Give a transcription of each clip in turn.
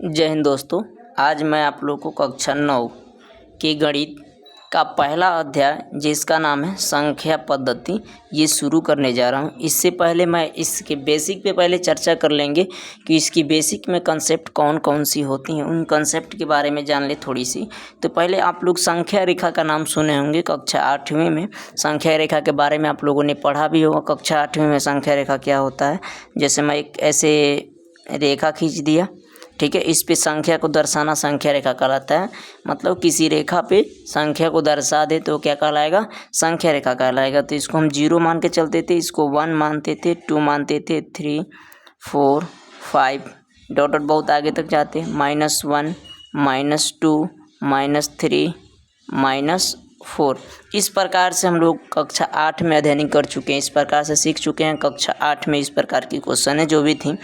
जय हिंद दोस्तों। आज मैं आप लोगों को कक्षा 9 के गणित का पहला अध्याय जिसका नाम है संख्या पद्धति ये शुरू करने जा रहा हूँ। इससे पहले मैं इसके बेसिक पे पहले चर्चा कर लेंगे कि इसकी बेसिक में कंसेप्ट कौन कौन सी होती हैं, उन कंसेप्ट के बारे में जान ले थोड़ी सी। तो पहले आप लोग संख्या रेखा का नाम सुने होंगे। कक्षा 8वीं में संख्या रेखा के बारे में आप लोगों ने पढ़ा भी होगा। कक्षा 8वीं में संख्या रेखा क्या होता है, जैसे मैं एक ऐसे रेखा खींच दिया, ठीक है। इस पे संख्या को दर्शाना संख्या रेखा कहलाता है। मतलब किसी रेखा पे संख्या को दर्शा दे तो क्या कहलाएगा, संख्या रेखा कहलाएगा। तो इसको हम 0 मान के चलते थे, इसको 1 मानते थे, 2 मानते थे, 3 4 5 डॉट डॉट बहुत आगे तक जाते हैं, -1 -2 -3 -4। इस प्रकार से हम लोग कक्षा 8 में अध्ययन कर चुके हैं, इस प्रकार से सीख चुके हैं। कक्षा 8 में इस प्रकार की क्वेश्चन है जो भी थी।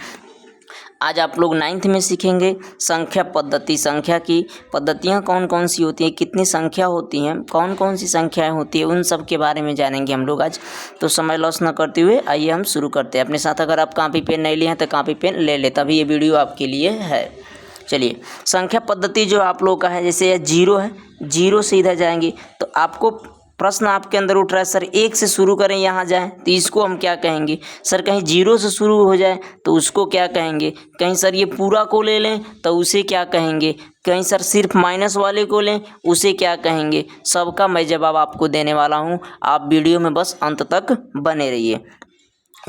आज आप लोग 9th में सीखेंगे संख्या पद्धति। संख्या की पद्धतियाँ कौन कौन सी होती हैं, कितनी संख्या होती हैं, कौन कौन सी संख्याएं होती है, उन सब के बारे में जानेंगे हम लोग आज। तो समय लॉस न करते हुए आइए हम शुरू करते हैं। अपने साथ अगर आप कॉपी पेन नहीं लिए हैं तो कॉपी पेन ले ले, तभी ये वीडियो आपके लिए है। चलिए, संख्या पद्धति जो आप लोग का है, जैसे यह 0 है, 0 से इधर जाएंगे तो आपको प्रश्न आपके अंदर उठ रहा है, सर 1 से शुरू करें यहाँ जाएं तो इसको हम क्या कहेंगे। सर कहीं 0 से शुरू हो जाए तो उसको क्या कहेंगे। कहीं सर ये पूरा को ले लें तो उसे क्या कहेंगे। कहीं सर सिर्फ माइनस वाले को लें उसे क्या कहेंगे। सबका मैं जवाब आपको देने वाला हूँ, आप वीडियो में बस अंत तक बने रहिए।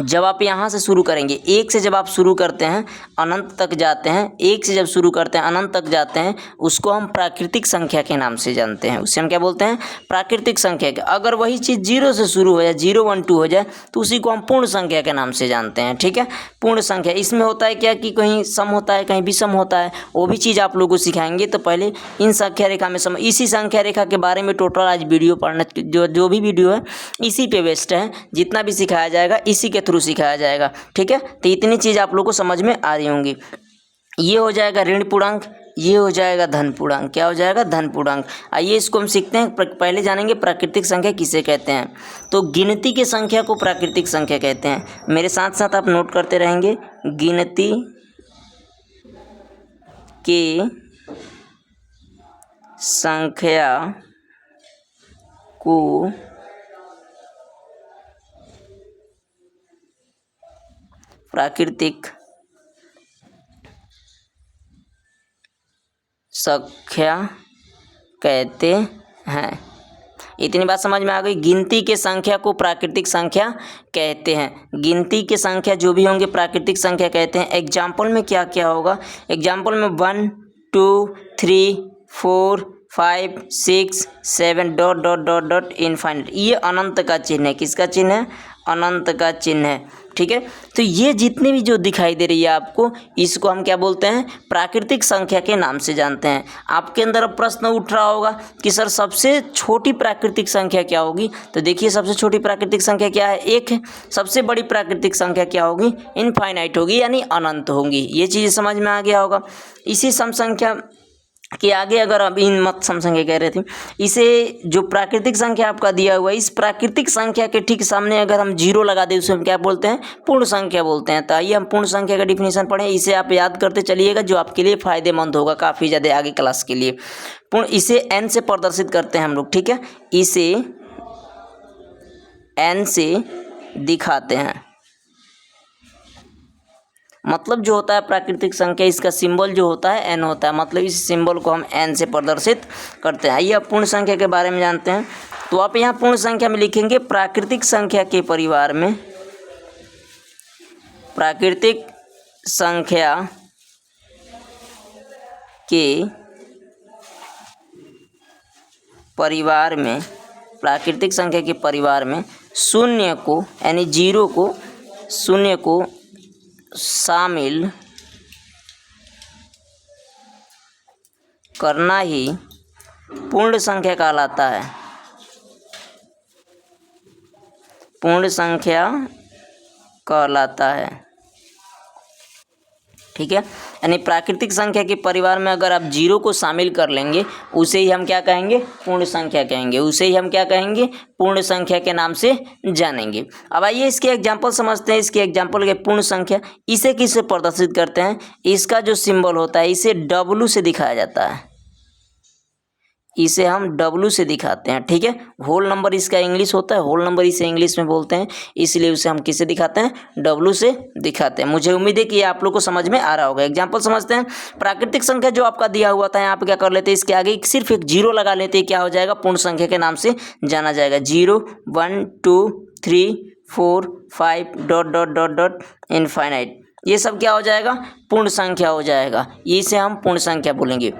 जब आप यहाँ से शुरू करेंगे, 1 से जब आप शुरू करते हैं अनंत तक जाते हैं, 1 से जब शुरू करते हैं अनंत तक जाते हैं, उसको हम प्राकृतिक संख्या के नाम से जानते हैं। उसे हम क्या बोलते हैं, प्राकृतिक संख्या के। अगर वही चीज़ 0 से शुरू हो जाए, 0 1 2 हो जाए तो उसी को हम पूर्ण संख्या के नाम से जानते हैं, ठीक है। पूर्ण संख्या इसमें होता है क्या कि कहीं सम होता है, कहीं विषम होता है, वो भी चीज़ आप लोगों को सिखाएंगे। तो पहले इन संख्या रेखा में इसी संख्या रेखा के बारे में टोटल आज वीडियो पढ़ना, जो भी वीडियो है इसी पे बेस्ड है। जितना भी सिखाया जाएगा इसी के थ्रू सिखाया जाएगा, ठीक है। तो इतनी चीज़ आप लोगों को समझ में आ रही होंगी। ये हो जाएगा ऋण पूर्णांक, ये हो जाएगा धन पूर्णांक। क्या हो जाएगा, धन पूर्णांक। आइए इसको हम सीखते हैं। पहले जानेंगे प्राकृतिक संख्या किसे कहते हैं। तो गिनती की संख्या को प्राकृतिक संख्या कहते हैं। मेरे साथ साथ आप नोट करते रहेंगे। गिनती की संख्या को प्राकृतिक संख्या कहते हैं। इतनी बात समझ में आ गई। गिनती के संख्या को प्राकृतिक संख्या कहते हैं। गिनती के संख्या जो भी होंगे प्राकृतिक संख्या कहते हैं। एग्जाम्पल में क्या क्या होगा, एग्जाम्पल में 1 2 3 4 5 6 7 dot dot dot dot infinite. ये अनंत का चिन्ह है। किसका चिन्ह है, अनंत का चिन्ह है, ठीक है। तो ये जितने भी जो दिखाई दे रही है आपको, इसको हम क्या बोलते हैं, प्राकृतिक संख्या के नाम से जानते हैं। आपके अंदर अब प्रश्न उठ रहा होगा कि सर सबसे छोटी प्राकृतिक संख्या क्या होगी। तो देखिए सबसे छोटी प्राकृतिक संख्या क्या है, 1 है। सबसे बड़ी प्राकृतिक संख्या क्या होगी, इनफाइनाइट होगी, यानी अनंत होगी। ये चीज़ समझ में आ गया होगा। इसी सम संख्या कि आगे अगर अभी मत सम संख्या कह रहे थे, इसे जो प्राकृतिक संख्या आपका दिया हुआ है, इस प्राकृतिक संख्या के ठीक सामने अगर हम 0 लगा दें उसे हम क्या बोलते हैं, पूर्ण संख्या बोलते हैं। तो आइए हम पूर्ण संख्या का डिफिनीशन पढ़ें। इसे आप याद करते चलिएगा, जो आपके लिए फायदेमंद होगा काफ़ी ज़्यादा आगे क्लास के लिए। पूर्ण इसे n से प्रदर्शित करते हैं हम लोग, ठीक है। इसे n से दिखाते हैं। मतलब जो होता है प्राकृतिक संख्या, इसका सिंबल जो होता है n होता है। मतलब इस सिंबल को हम n से प्रदर्शित करते हैं। आइए अब पूर्ण संख्या के बारे में जानते हैं। तो आप यहाँ पूर्ण संख्या में लिखेंगे प्राकृतिक संख्या के परिवार में, प्राकृतिक संख्या के परिवार में, प्राकृतिक संख्या के परिवार में शून्य को यानी 0 को, शून्य को शामिल करना ही पूर्ण संख्या कहलाता है। पूर्ण संख्या कहलाता है, ठीक है। यानी प्राकृतिक संख्या के परिवार में अगर आप जीरो को शामिल कर लेंगे उसे ही हम क्या कहेंगे, पूर्ण संख्या कहेंगे, उसे ही हम क्या कहेंगे, पूर्ण संख्या के नाम से जानेंगे। अब आइए इसके एग्जाम्पल समझते हैं। इसके एग्जाम्पल के पूर्ण संख्या इसे किससे प्रदर्शित करते हैं, इसका जो सिंबल होता है इसे W से दिखाया जाता है, इसे हम W से दिखाते हैं, ठीक है। होल नंबर इसका इंग्लिश होता है, होल नंबर इसे इंग्लिश में बोलते हैं, इसलिए उसे हम किससे दिखाते हैं, W से दिखाते हैं। मुझे उम्मीद है कि ये आप लोग को समझ में आ रहा होगा। एग्जाम्पल समझते हैं। प्राकृतिक संख्या जो आपका दिया हुआ था, यहाँ पे क्या कर लेते हैं, इसके आगे सिर्फ एक जीरो लगा लेते हैं, क्या हो जाएगा, पूर्ण संख्या के नाम से जाना जाएगा। 0 1 2 3 4 5 dot dot dot dot infinite, ये सब क्या हो जाएगा, पूर्ण संख्या हो जाएगा, इसे हम पूर्ण संख्या बोलेंगे।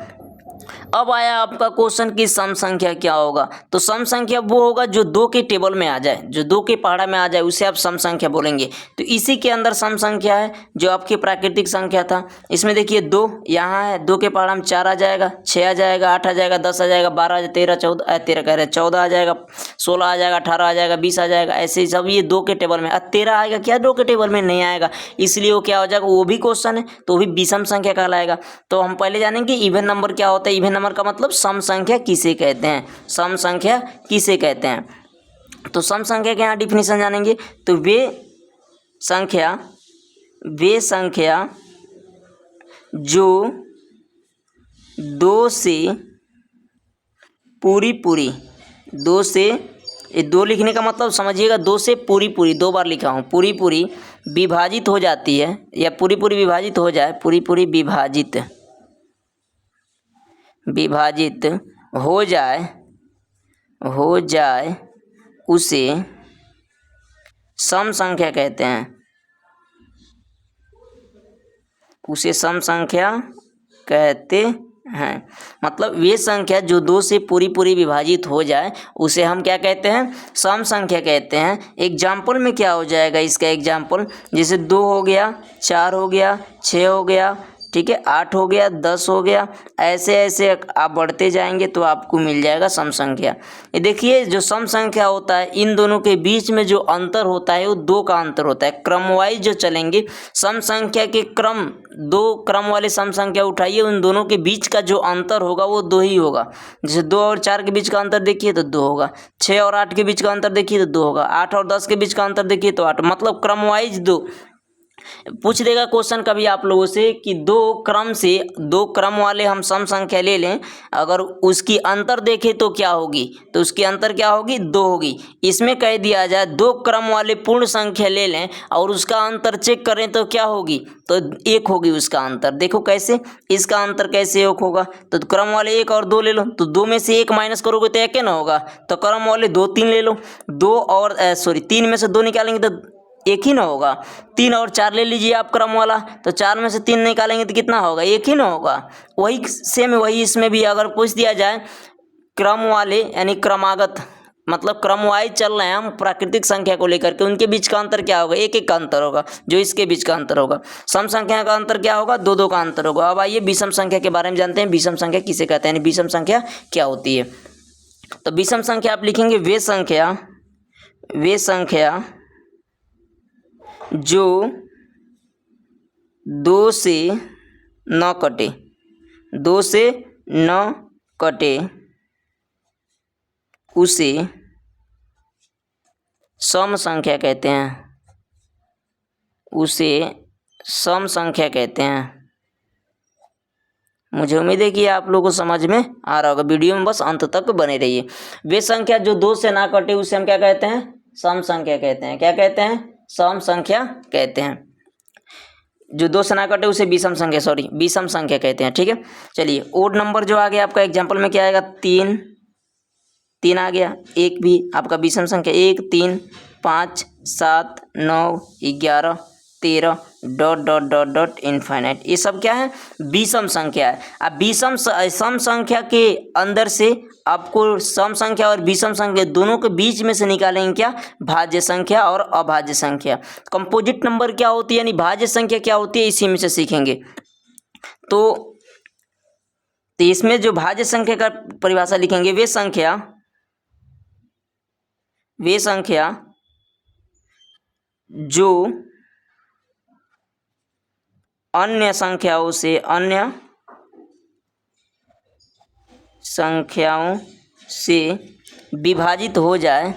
अब आया आपका क्वेश्चन कि सम संख्या क्या होगा। तो सम संख्या वो होगा जो दो के टेबल में आ जाए, जो दो के पहाड़ा में आ जाए, उसे आप सम संख्या बोलेंगे। तो इसी के अंदर सम संख्या है जो आपकी प्राकृतिक संख्या था। इसमें देखिए 2 यहाँ है, 2 के पहाड़ा में 4 आ जाएगा, 6 आ जाएगा, 8 आ जाएगा, 10 आ जाएगा, 12 आ जाएगा, 13 14 13 कह रहे 14 आ जाएगा, 16 आ जाएगा, 18 आ जाएगा, 20 आ जाएगा, ऐसे ही सब ये 2 के टेबल में। 13 आएगा क्या, 2 के टेबल में नहीं आएगा, इसलिए वो क्या हो जाएगा, वो भी क्वेश्चन है तो वो भी विषम संख्या कहलाएगा। तो हम पहले जानेंगे इवन नंबर क्या होता है। इवन नंबर का मतलब सम संख्या किसे कहते हैं, सम संख्या किसे कहते हैं। तो सम संख्या के यहाँ डिफिनीशन जानेंगे। तो वे संख्या जो दो से पूरी दो से, ये दो लिखने का मतलब समझिएगा, दो से पूरी, दो बार लिखा हूँ, पूरी विभाजित हो जाती है, या पूरी विभाजित हो जाए, पूरी विभाजित हो जाए उसे सम संख्या कहते हैं, उसे सम संख्या कहते हैं। मतलब वे संख्या जो दो से पूरी विभाजित हो जाए उसे हम क्या कहते हैं, सम संख्या कहते हैं। एग्जाम्पल में क्या हो जाएगा इसका एग्जाम्पल, जैसे 2 हो गया, 4 हो गया, 6 हो गया, ठीक है, 8 हो गया, 10 हो गया, ऐसे आप बढ़ते जाएंगे तो आपको मिल जाएगा सम संख्या। ये देखिए जो सम संख्या होता है, इन दोनों के बीच में जो अंतर होता है वो 2 का अंतर होता है। क्रम वाइज जो चलेंगे, सम संख्या के क्रम, 2 क्रम वाले सम संख्या उठाइए, उन दोनों के बीच का जो अंतर होगा वो 2 ही होगा। जैसे 2 और 4 के बीच का अंतर देखिए तो 2 होगा, 6 और 8 के बीच का अंतर देखिए तो 2 होगा, 8 और 10 के बीच का अंतर देखिए तो 8, मतलब क्रम वाइज 2। पूछ देगा क्वेश्चन कभी आप लोगों से कि दो क्रम वाले हम सम संख्या ले लें, अगर उसकी अंतर देखें तो क्या होगी, तो उसकी अंतर क्या होगी, 2 होगी। इसमें कह दिया जाए 2 क्रम वाले पूर्ण संख्या ले लें और उसका अंतर चेक करें तो क्या होगी, तो 1 होगी उसका अंतर। देखो कैसे, इसका अंतर कैसे 1 होगा, तो क्रम वाले 1 और 2 ले लो, तो 2 में से 1 माइनस करोगे तो 1 ना होगा। तो क्रम वाले 2 3 ले लो, 3 में से 2 निकालेंगे तो 1 ही ना होगा। 3 और 4 ले लीजिए आप क्रम वाला, तो 4 में से 3 निकालेंगे तो कितना होगा, 1 ही ना होगा। वही सेम, वही इसमें भी अगर पूछ दिया जाए क्रम वाले यानी क्रमागत, मतलब क्रम वाइज चल रहे हैं हम प्राकृतिक संख्या को लेकर के, उनके बीच का अंतर क्या होगा, 1 1 का अंतर होगा, जो इसके बीच का अंतर होगा। सम संख्या का अंतर क्या होगा, 2 2 का अंतर होगा। अब आइए विषम संख्या के बारे में जानते हैं, विषम संख्या किसे कहते हैं, विषम संख्या क्या होती है। तो विषम संख्या आप लिखेंगे वे संख्या जो 2 से न कटे उसे सम संख्या कहते हैं, मुझे उम्मीद है कि आप लोगों को समझ में आ रहा होगा। वीडियो में बस अंत तक बने रहिए। वे संख्या जो 2 से ना कटे उसे हम क्या कहते हैं, सम संख्या कहते हैं। क्या कहते हैं, सम संख्या कहते हैं। जो 2 से ना कटे उसे विषम संख्या कहते हैं, ठीक है। चलिए ओड नंबर जो आ गया आपका एग्जाम्पल में क्या आएगा, 3 आ गया, 1 भी आपका विषम संख्या, 1 3 5 7 9 11 13 dot dot dot dot infinite, ये सब क्या है, विषम संख्या है। अब सम संख्या के अंदर से आपको सम संख्या और विषम संख्या दोनों के बीच में से निकालेंगे क्या, भाज्य संख्या और अभाज्य संख्या। कंपोजिट नंबर क्या होती है यानी भाज्य संख्या क्या होती है, इसी में से सीखेंगे। तो इसमें जो भाज्य संख्या का परिभाषा लिखेंगे, वे संख्या जो अन्य संख्याओं से विभाजित हो जाए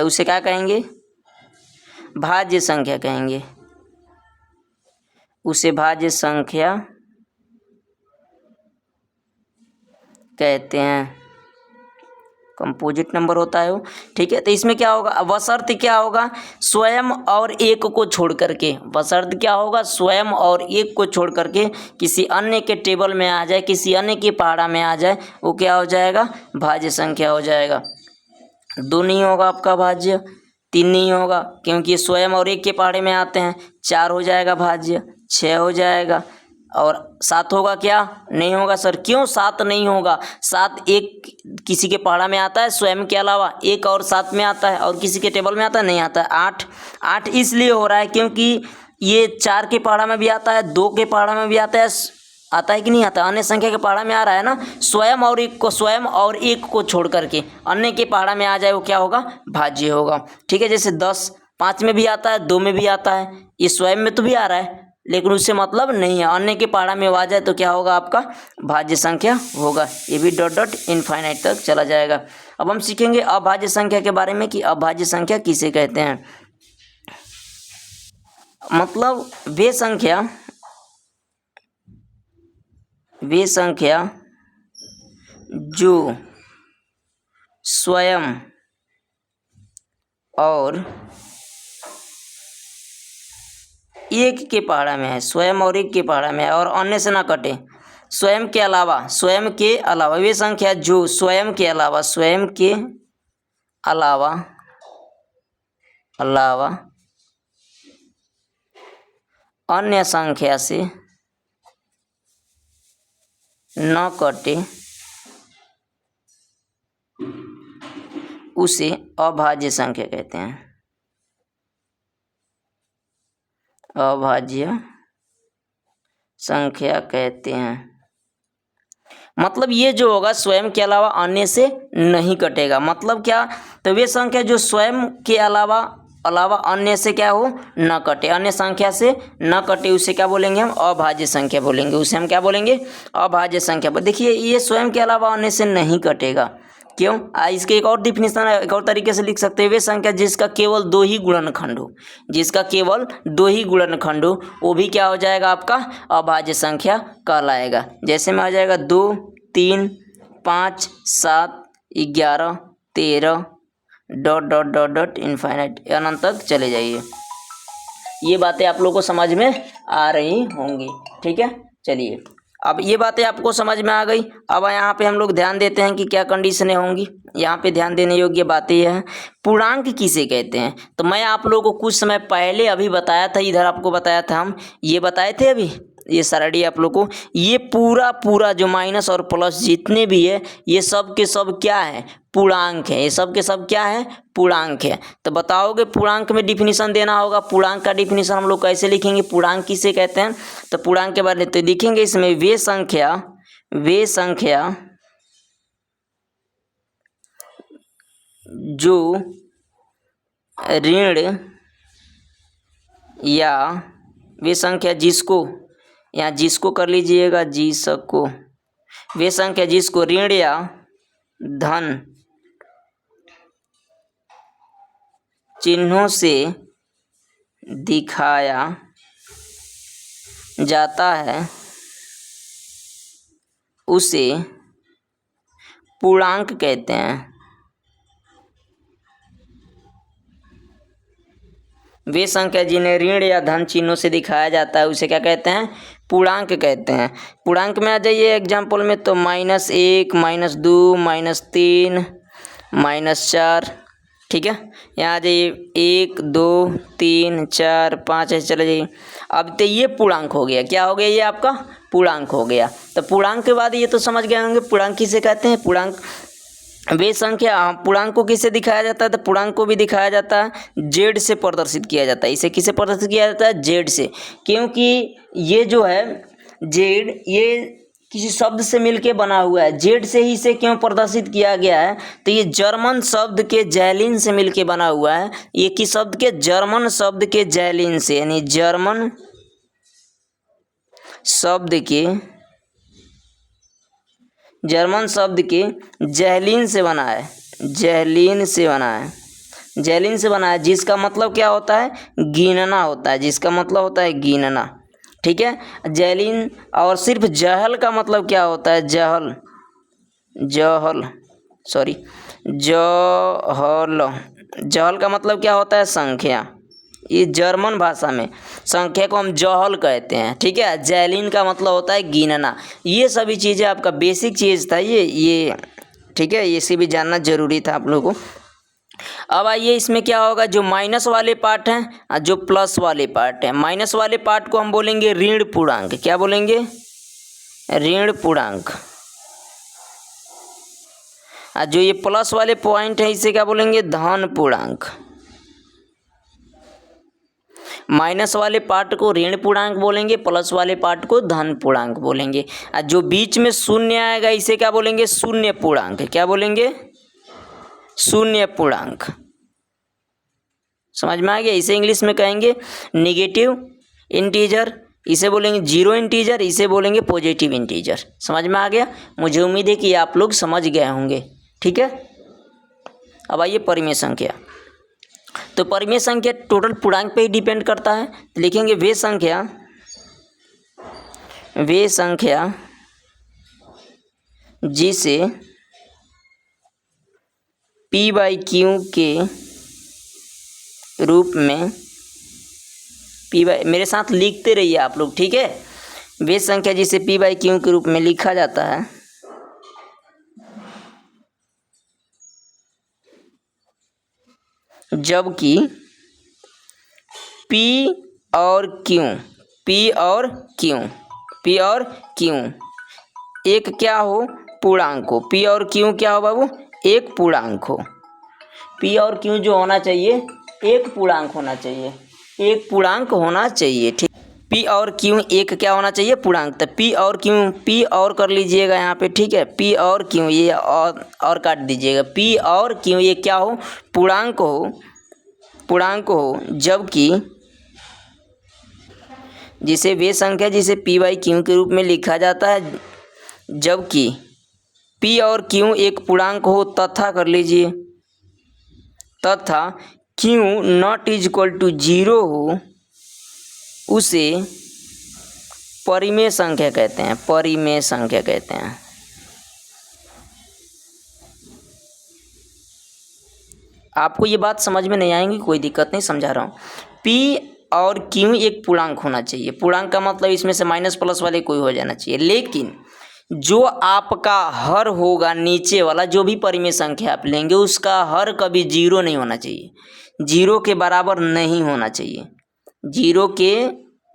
उसे क्या कहेंगे? भाज्य संख्या कहेंगे। उसे भाज्य संख्या कहते हैं। कंपोजिट नंबर होता है वो, ठीक है। तो इसमें क्या होगा? बशर्ते क्या होगा? स्वयं और एक को छोड़ करके, बशर्ते क्या होगा? स्वयं और एक को छोड़ करके किसी अन्य के टेबल में आ जाए, किसी अन्य के पहाड़ा में आ जाए, वो क्या हो जाएगा? भाज्य संख्या हो जाएगा। 2 नहीं होगा आपका भाज्य, 3 नहीं होगा क्योंकि स्वयं और एक के पहाड़े में आते हैं। 4 हो जाएगा भाज्य, 6 हो जाएगा, और 7 होगा क्या? नहीं होगा सर। क्यों 7 नहीं होगा? 7 एक किसी के पहाड़ा में आता है स्वयं के अलावा, एक और 7 में आता है, और किसी के टेबल में आता है? नहीं आता है। 8 इसलिए हो रहा है क्योंकि ये 4 के पहाड़ा में भी आता है, 2 के पहाड़ा में भी आता है कि नहीं आता? अन्य संख्या के पहाड़ा में आ रहा है ना। स्वयं और एक को छोड़ करके अन्य के पहाड़ा में आ जाए, वो क्या होगा? भाज्य होगा, ठीक है। जैसे 10 5 में भी आता है, 2 में भी आता है, ये स्वयं में तो भी आ रहा है लेकिन उससे मतलब नहीं है, अन्य के पहाड़ा में आ जाए तो क्या होगा? आपका भाज्य संख्या होगा। ये भी डॉट डॉट इनफाइनाइट तक चला जाएगा। अब हम सीखेंगे अभाज्य संख्या के बारे में कि अभाज्य संख्या किसे कहते हैं। मतलब वे संख्या जो स्वयं और एक के पहाड़ा में है, स्वयं और एक के पहाड़ा में है, और अन्य से ना कटे। स्वयं के अलावा वे संख्या जो स्वयं के अलावा अन्य संख्या से न कटे, उसे अभाज्य संख्या कहते हैं। अभाज्य संख्या कहते हैं। मतलब ये जो होगा स्वयं के अलावा अन्य से नहीं कटेगा। मतलब क्या? तो वे संख्या जो स्वयं के अलावा अन्य से क्या हो? न कटे, अन्य संख्या से न कटे, उसे क्या बोलेंगे? हम अभाज्य संख्या बोलेंगे। उसे हम क्या बोलेंगे? अभाज्य संख्या। देखिए ये स्वयं के अलावा अन्य से नहीं कटेगा। क्यों? इसके एक और डिफिनेशन है, एक और तरीके से लिख सकते हैं। वे संख्या जिसका केवल 2 ही गुणनखंड हो, वो भी क्या हो जाएगा? आपका अभाज्य संख्या कहलाएगा। जैसे में आ जाएगा 2 3 5 7 11 13 dot dot dot dot infinite, अनंत तक चले जाइए। ये बातें आप लोगों को समझ में आ रही होंगी, ठीक है। चलिए, अब ये बातें आपको समझ में आ गई। अब यहाँ पे हम लोग ध्यान देते हैं कि क्या कंडीशनें होंगी। यहाँ पे ध्यान देने योग्य बातें यह है, पूर्णांक किसे कहते हैं। तो मैं आप लोगों को कुछ समय पहले अभी बताया था, इधर आपको बताया था, हम ये बताए थे अभी, ये सरडी आप लोग को, ये पूरा जो माइनस और प्लस जितने भी है, ये सब के सब क्या है? पूर्णांक है। ये सब के सब क्या है? पूर्णांक है। तो बताओगे, पूर्णांक में डिफिनीशन देना होगा। पूर्णांक का डिफिनीशन हम लोग कैसे लिखेंगे? पूर्णांक किसे कहते हैं? तो पूर्णांक के बारे में तो लिखेंगे इसमें, वे संख्या जो ऋण या वे संख्या जिसको, यहाँ जिसको कर लीजिएगा, जिसको, वे संख्या जिसको ऋण या धन चिन्हों से दिखाया जाता है, उसे पूर्णांक कहते हैं। वे संख्या जिन्हें ऋण या धन चिन्हों से दिखाया जाता है, उसे क्या कहते हैं? पूर्णांक कहते हैं। पूर्णांक में आ जाइए एग्जाम्पल में, तो -1 -2 -3 -4, ठीक है। यहाँ आ जाइए 1 2 3 4 5 ऐसे चले जाइए। अब तो ये पूर्णांक हो गया। क्या हो गया? ये आपका पूर्णांक हो गया। तो पूर्णांक के बाद ये तो समझ गए होंगे पूर्णांक किसे कहते हैं। पूर्णांक वे संख्या, पूर्णांक को किससे दिखाया जाता है? तो पूर्णांक को भी दिखाया जाता है जेड से प्रदर्शित किया जाता है। इसे किसे प्रदर्शित किया जाता है? जेड से। क्योंकि ये जो है जेड, ये किसी शब्द से मिलके बना हुआ है। जेड से ही इसे क्यों प्रदर्शित किया गया है, तो ये जर्मन शब्द के जैलिन से मिलके बना हुआ है। ये किस शब्द के, जर्मन शब्द के जैलिन से, यानी जर्मन शब्द के जैलिन से बना है, जैलिन से बना है, जैलिन से बना है, जिसका मतलब क्या होता है, गिनना होता है, जिसका मतलब होता है गिनना। ठीक है, जैलिन। और सिर्फ जहल का मतलब क्या होता है, जहल, जहल सॉरी जहल, जहल का मतलब क्या होता है, संख्या। ये जर्मन भाषा में संख्या को हम जहल कहते हैं। ठीक है, जैलिन का मतलब होता है गिनना। ये सभी चीज़ें आपका बेसिक चीज़ था ये ठीक है, इसे भी जानना जरूरी था आप लोगों को। अब आइए इसमें क्या होगा, जो माइनस वाले पार्ट हैं और जो प्लस वाले पार्ट हैं। माइनस वाले पार्ट को हम बोलेंगे ऋण पूर्णांक। क्या बोलेंगे, ऋण पूर्णांक। और जो ये प्लस वाले पॉइंट है इसे क्या बोलेंगे, धन पूर्णांक। माइनस वाले पार्ट को ऋण पूर्णांक बोलेंगे, प्लस वाले पार्ट को धन पूर्णांक बोलेंगे। और जो बीच में शून्य आएगा इसे क्या बोलेंगे, शून्य पूर्णांक। क्या बोलेंगे, शून्य पूर्णांक। समझ में आ गया। इसे इंग्लिश में कहेंगे निगेटिव इंटीजर, इसे बोलेंगे जीरो इंटीजर, इसे बोलेंगे पॉजिटिव इंटीजर। समझ में आ गया। मुझे उम्मीद है कि आप लोग समझ गए होंगे। ठीक है, अब आइए परिमेय संख्या। तो परिमेय संख्या टोटल पूर्णांक पे ही डिपेंड करता है। तो लिखेंगे वे संख्या जिसे P/Q के रूप में, मेरे साथ लिखते रहिए आप लोग। ठीक है, वे संख्या जिसे P/Q के रूप में लिखा जाता है, जबकि P और Q एक क्या हो, पूर्णांक हो। P और Q क्या हो बाबू, एक पूर्णांक हो। P और Q जो होना चाहिए एक पूर्णांक होना चाहिए, एक पूर्णांक होना चाहिए। ठीक, P और Q एक क्या होना चाहिए, पूर्णांक। तो P और Q, P और कर लीजिएगा यहाँ पे। ठीक है, P और Q ये और काट दीजिएगा। P और Q ये क्या हो, पूर्णांक हो, जबकि जिसे वे संख्या जिसे P/Q के रूप में लिखा जाता है, जबकि P और Q एक पूर्णांक हो, तथा कर लीजिए, तथा Q naught is equal to 0 हो, उसे परिमेय संख्या कहते हैं, परिमेय संख्या कहते हैं। आपको ये बात समझ में नहीं आएंगी, कोई दिक्कत नहीं, समझा रहा हूँ। P और Q एक पूर्णांक होना चाहिए। पूर्णांक का मतलब इसमें से माइनस प्लस वाले कोई हो जाना चाहिए। लेकिन जो आपका हर होगा, नीचे वाला जो भी परिमेय संख्या आप लेंगे, उसका हर कभी 0 नहीं होना चाहिए, 0 के बराबर नहीं होना चाहिए, 0 के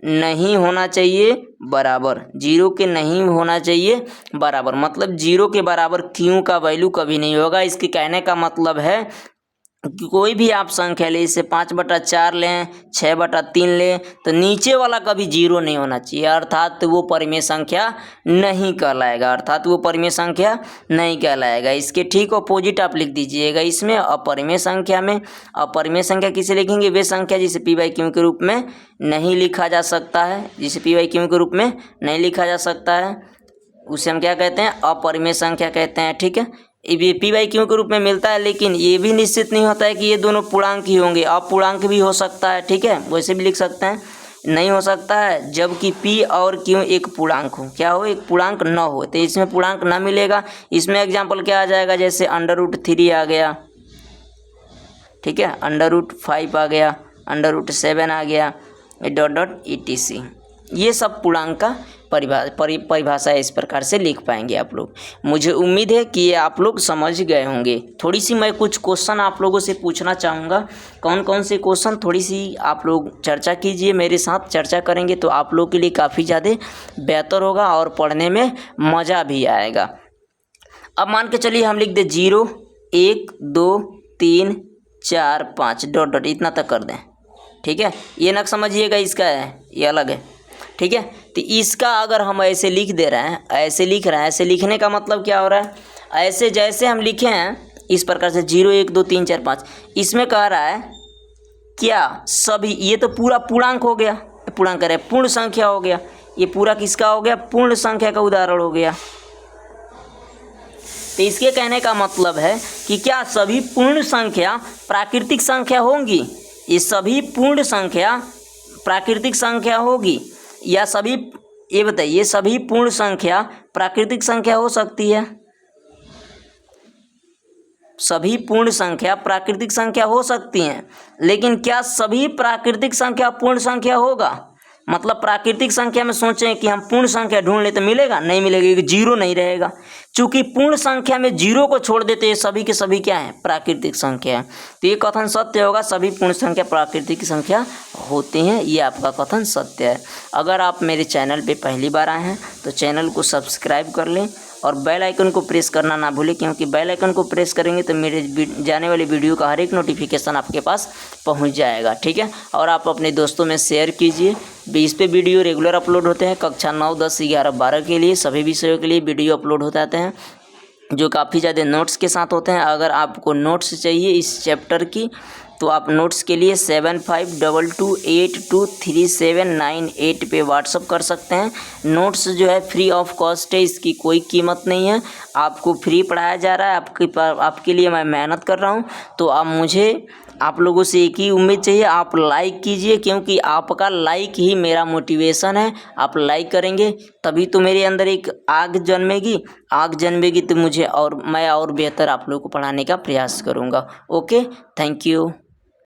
नहीं होना चाहिए बराबर, 0 के नहीं होना चाहिए बराबर। मतलब 0 के बराबर Q का वैल्यू कभी नहीं होगा। इसके कहने का मतलब है कि कोई भी आप संख्या ले, इसे 5/4 लें, 6/3 लें, तो नीचे वाला कभी 0 नहीं होना चाहिए, अर्थात वो परिमेय संख्या नहीं कहलाएगा, इसके ठीक अपोजिट आप लिख दीजिएगा इसमें, अपरिमेय संख्या में। अपरिमेय संख्या किसे लिखेंगे, वे संख्या जिसे P/Q के रूप में नहीं लिखा जा सकता है, उसे हम क्या कहते हैं, अपरिमेय संख्या कहते हैं। ठीक है, ये P/Q के रूप में मिलता है, लेकिन ये भी निश्चित नहीं होता है कि ये दोनों पूर्णांक ही होंगे, अपूर्णांक भी हो सकता है। ठीक है, वैसे भी लिख सकते हैं, नहीं हो सकता है जबकि P और Q एक पूर्णांक हो। क्या हो, एक पूर्णांक न हो, तो इसमें पूर्णांक ना मिलेगा। इसमें एग्जाम्पल क्या आ जाएगा, जैसे √3 आ गया, ठीक है, √5 आ गया, √7 आ गया, etc। ये सब पूर्णांक का परिभाषा इस प्रकार से लिख पाएंगे आप लोग। मुझे उम्मीद है कि ये आप लोग समझ गए होंगे। थोड़ी सी मैं कुछ क्वेश्चन आप लोगों से पूछना चाहूँगा। कौन कौन से क्वेश्चन, थोड़ी सी आप लोग चर्चा कीजिए, मेरे साथ चर्चा करेंगे तो आप लोग के लिए काफ़ी ज़्यादा बेहतर होगा और पढ़ने में मज़ा भी आएगा। अब मान के चलिए हम लिख दे 0, 1, 2, 3, 4, 5 ... इतना तक कर दें। ठीक है, ये ना समझिएगा इसका है, ये अलग है। ठीक है। तो इसका अगर हम ऐसे लिख दे रहे हैं, ऐसे लिख रहे हैं, ऐसे लिखने का मतलब क्या हो रहा है, ऐसे जैसे हम लिखे हैं इस प्रकार से 0 1 2 3 4 5, इसमें कह रहा है क्या सभी, ये तो पूरा पूर्णांक हो गया, पूर्णांक कह रहे हैं पूर्ण संख्या हो गया, ये पूरा किसका हो गया, पूर्ण संख्या का उदाहरण हो गया। तो इसके कहने का मतलब है कि क्या सभी पूर्ण संख्या प्राकृतिक संख्या होंगी, ये सभी पूर्ण संख्या प्राकृतिक संख्या होगी, या सभी, ये बताइए सभी पूर्ण संख्या प्राकृतिक संख्या हो सकती है, सभी पूर्ण संख्या प्राकृतिक संख्या हो सकती हैं, लेकिन क्या सभी प्राकृतिक संख्या पूर्ण संख्या होगा, मतलब प्राकृतिक संख्या में सोचें कि हम पूर्ण संख्या ढूंढ लें तो मिलेगा, नहीं मिलेगा, जीरो नहीं रहेगा, चूंकि पूर्ण संख्या में जीरो को छोड़ देते हैं, सभी के सभी क्या हैं, प्राकृतिक संख्या है। तो ये कथन सत्य होगा, सभी पूर्ण संख्या प्राकृतिक संख्या होती हैं, ये आपका कथन सत्य है। अगर आप मेरे चैनल पे पहली बार आए हैं तो चैनल को सब्सक्राइब कर लें और बेल आइकन को प्रेस करना ना भूलें, क्योंकि बेल आइकन को प्रेस करेंगे तो मेरे जाने वाली वीडियो का हर एक नोटिफिकेशन आपके पास पहुंच जाएगा, ठीक है। और आप अपने दोस्तों में शेयर कीजिए, इस पे वीडियो रेगुलर अपलोड होते हैं, कक्षा 9 10 11 12 के लिए सभी विषयों के लिए वीडियो अपलोड होते आते हैं, जो काफ़ी ज़्यादा नोट्स के साथ होते हैं। अगर आपको नोट्स चाहिए इस चैप्टर की तो आप नोट्स के लिए 7522823798 पे व्हाट्सअप कर सकते हैं। नोट्स जो है फ्री ऑफ कॉस्ट है, इसकी कोई कीमत नहीं है, आपको फ्री पढ़ाया जा रहा है, आपके लिए मैं मेहनत कर रहा हूँ। तो अब मुझे आप लोगों से एक ही उम्मीद चाहिए, आप लाइक कीजिए, क्योंकि आपका लाइक ही मेरा मोटिवेशन है। आप लाइक करेंगे तभी तो मेरे अंदर एक आग जन्मेगी तो मैं और बेहतर आप लोगों को पढ़ाने का प्रयास करूँगा। Okay, thank you.